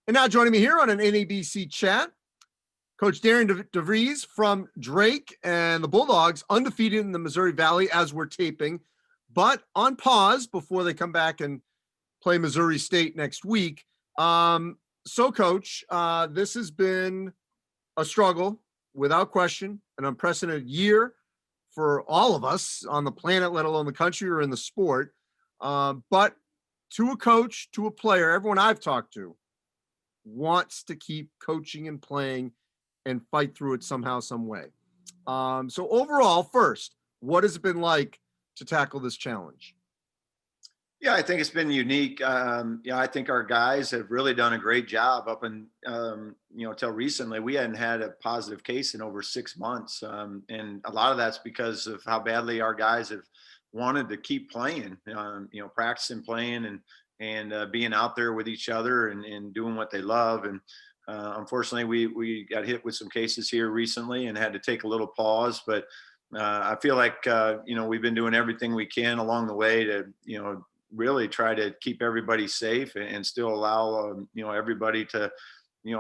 And now joining me here on an NABC chat, Coach Darian DeVries from Drake and the Bulldogs, undefeated in the Missouri Valley as we're taping, but on pause before they come back and play Missouri State next week. So, Coach, this has been a struggle, without question, an unprecedented year for all of us on the planet, let alone the country or in the sport. But to a coach, to a player, everyone I've talked to wants to keep coaching and playing and fight through it somehow, some way. So overall, first, what has it been like to tackle this challenge? Yeah, I think it's been unique. I think our guys have really done a great job up until recently. We hadn't had a positive case in over 6 months. And a lot of that's because of how badly our guys have wanted to keep playing, practicing, playing and being out there with each other and doing what they love. And unfortunately, we got hit with some cases here recently and had to take a little pause. But I feel like, we've been doing everything we can along the way to, really try to keep everybody safe and still allow, everybody to,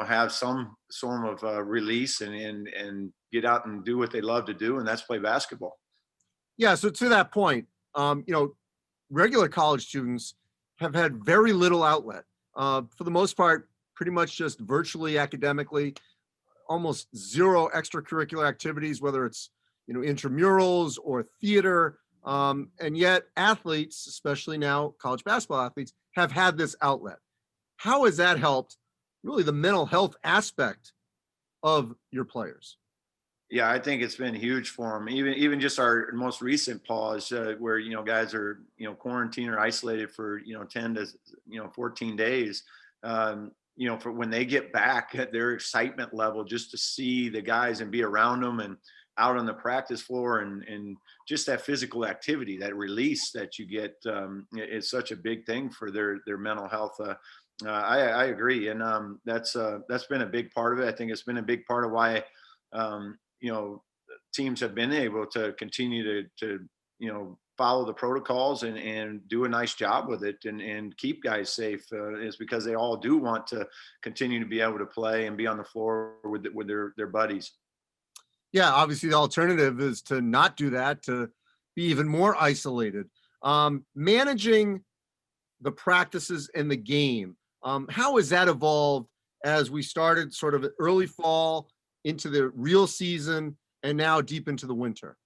have some form of release and get out and do what they love to do. And that's play basketball. Yeah. So to that point, regular college students have had very little outlet. For the most part, pretty much just virtually academically, almost zero extracurricular activities, whether it's, intramurals or theater. And yet athletes, especially now college basketball athletes, have had this outlet. How has that helped really the mental health aspect of your players? Yeah, I think it's been huge for them. Even just our most recent pause, where guys are quarantined or isolated for 10 to 14 days. For when they get back, their excitement level just to see the guys and be around them and out on the practice floor and just that physical activity, that release that you get is such a big thing for their mental health. I agree, and that's been a big part of it. I think it's been a big part of why teams have been able to continue to follow the protocols and do a nice job with it and keep guys safe is because they all do want to continue to be able to play and be on the floor with their buddies. Yeah, obviously the alternative is to not do that, to be even more isolated. Managing the practices and the game, how has that evolved as we started sort of early fall into the real season and now deep into the winter?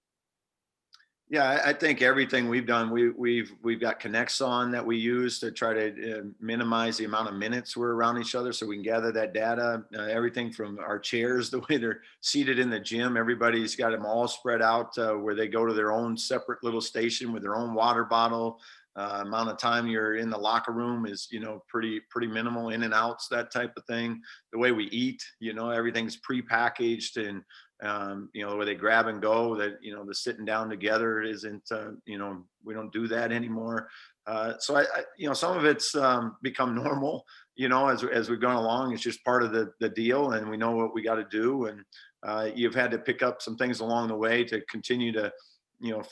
Yeah, I think everything we've done, we've got connects on that we use to try to minimize the amount of minutes we're around each other, so we can gather that data. Everything from our chairs, the way they're seated in the gym, everybody's got them all spread out where they go to their own separate little station with their own water bottle. Amount of time you're in the locker room is pretty minimal, in and outs, that type of thing. The way we eat, everything's pre-packaged and where they grab and go, that the sitting down together isn't we don't do that anymore. So I some of it's become normal as we've gone along. It's just part of the deal, and we know what we got to do. And you've had to pick up some things along the way to continue to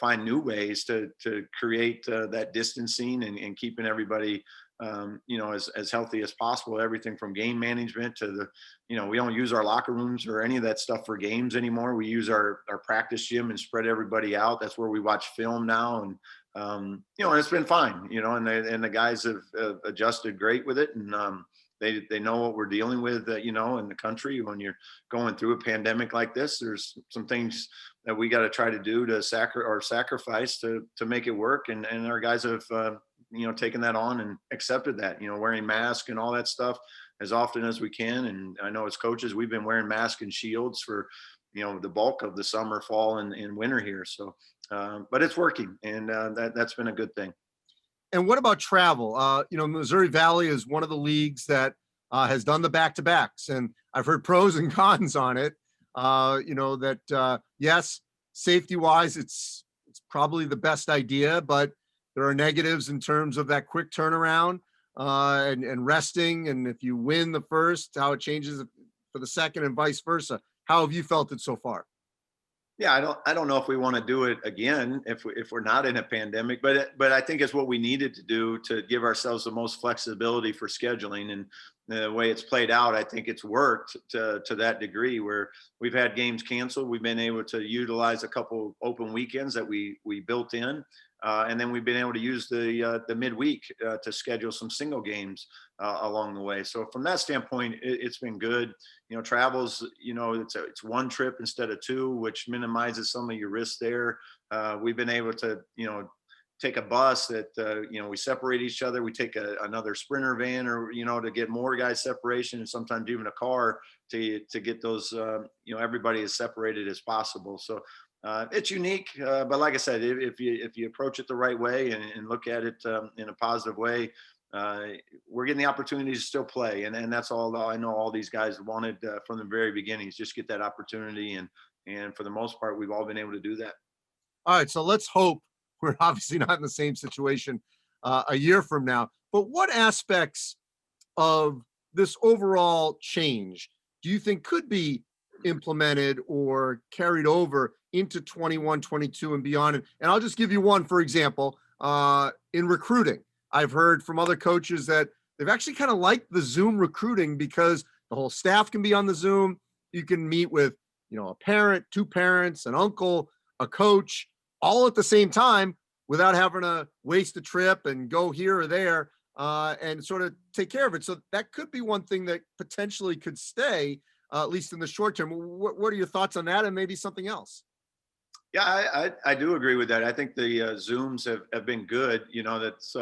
find new ways to create that distancing and keeping everybody as healthy as possible. Everything from game management to we don't use our locker rooms or any of that stuff for games anymore. We use our practice gym and spread everybody out. That's where we watch film now. And and it's been fine, and the guys have adjusted great with it. And they know what we're dealing with, in the country. When you're going through a pandemic like this, there's some things that we got to try to do to sacrifice to make it work. And our guys have, taken that on and accepted that, wearing masks and all that stuff as often as we can. And I know as coaches, we've been wearing masks and shields for, the bulk of the summer, fall, and winter here. So, but it's working, and that's been a good thing. And what about travel? Missouri Valley is one of the leagues that has done the back-to-backs, and I've heard pros and cons on it. Yes, safety-wise, it's probably the best idea, but there are negatives in terms of that quick turnaround and resting. And if you win the first, how it changes for the second and vice versa. How have you felt it so far? Yeah, I don't know if we want to do it again if we're not in a pandemic, but I think it's what we needed to do to give ourselves the most flexibility for scheduling. And the way it's played out, I think it's worked to that degree where we've had games canceled. We've been able to utilize a couple open weekends that we built in. And then we've been able to use the midweek to schedule some single games along the way. So from that standpoint, it's been good. Travels, it's one trip instead of two, which minimizes some of your risks there. We've been able to, take a bus that, we separate each other. We take another Sprinter van or, to get more guys separation, and sometimes even a car to get those, everybody as separated as possible. So it's unique, but like I said, if you approach it the right way and look at it in a positive way, we're getting the opportunity to still play, and that's all I know. All these guys wanted from the very beginning is just get that opportunity, and for the most part, we've all been able to do that. All right, so let's hope we're obviously not in the same situation a year from now. But what aspects of this overall change do you think could be implemented or carried over into 21, 22 and beyond? And I'll just give you one, for example, in recruiting. I've heard from other coaches that they've actually kind of liked the Zoom recruiting because the whole staff can be on the Zoom. You can meet with, a parent, two parents, an uncle, a coach, all at the same time without having to waste a trip and go here or there and sort of take care of it. So that could be one thing that potentially could stay, at least in the short term. What are your thoughts on that, and maybe something else? Yeah, I do agree with that. I think the Zooms have been good. That's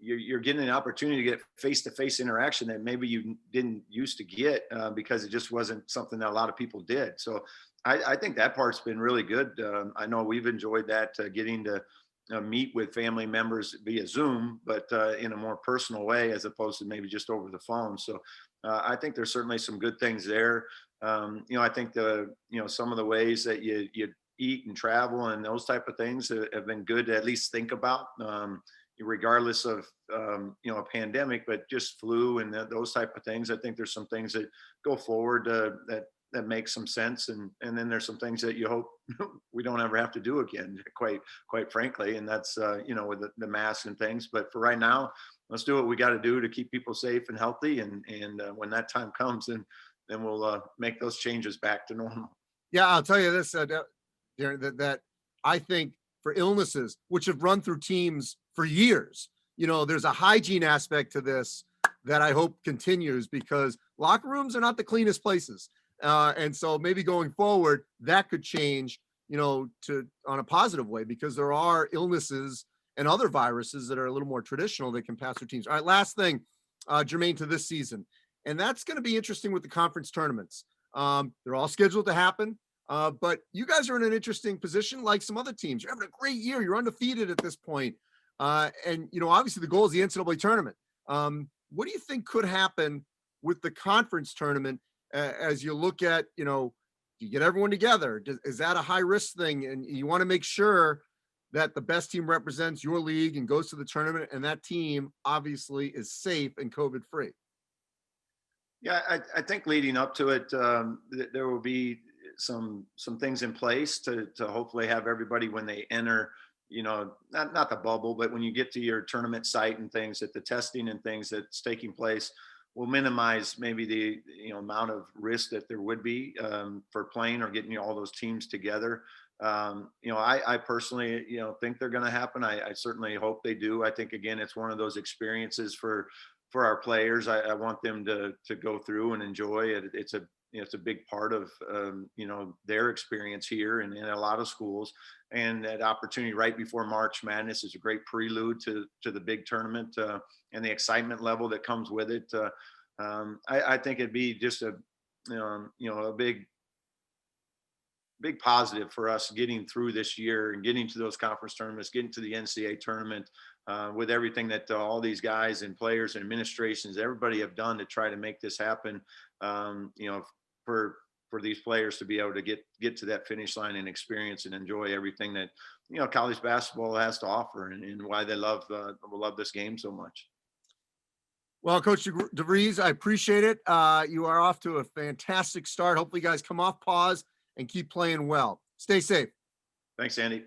you're getting an opportunity to get face-to-face interaction that maybe you didn't used to get because it just wasn't something that a lot of people did. So I think that part's been really good. I know we've enjoyed that, getting to meet with family members via Zoom, but in a more personal way as opposed to maybe just over the phone. So I think there's certainly some good things there. I think some of the ways that you eat and travel and those type of things have been good to at least think about, regardless of a pandemic, but just flu and those type of things. I think there's some things that go forward that make some sense, and then there's some things that you hope we don't ever have to do again, quite frankly, and that's with the masks and things. But for right now, let's do what we got to do to keep people safe and healthy, and when that time comes, then we'll make those changes back to normal. Yeah, I'll tell you this, Darren, that I think for illnesses, which have run through teams for years, there's a hygiene aspect to this that I hope continues, because locker rooms are not the cleanest places. And so maybe going forward, that could change, on a positive way, because there are illnesses and other viruses that are a little more traditional that can pass through teams. All right, last thing, germane to this season, and that's going to be interesting with the conference tournaments. They're all scheduled to happen. But you guys are in an interesting position, like some other teams. You're having a great year. You're undefeated at this point. And obviously the goal is the NCAA tournament. What do you think could happen with the conference tournament as you look at, you get everyone together? Is that a high risk thing? And you want to make sure that the best team represents your league and goes to the tournament, and that team obviously is safe and COVID free. Yeah, I think leading up to it, there will be some things in place to hopefully have everybody when they enter, not the bubble, but when you get to your tournament site and things, that the testing and things that's taking place will minimize maybe the amount of risk that there would be for playing or getting all those teams together. I personally think they're going to happen. I certainly hope they do. I think, again, it's one of those experiences for our players. I want them to go through and enjoy it. It's a big part of their experience here and in a lot of schools, and that opportunity right before March Madness is a great prelude to the big tournament and the excitement level that comes with it. I think it'd be just a big positive for us getting through this year and getting to those conference tournaments, getting to the NCAA tournament, with everything that all these guys and players and administrations, everybody have done to try to make this happen. For these players to be able to get to that finish line and experience and enjoy everything that college basketball has to offer, and why they love this game so much. Well, Coach DeVries, I appreciate it. You are off to a fantastic start. Hopefully you guys come off pause and keep playing well. Stay safe. Thanks, Andy.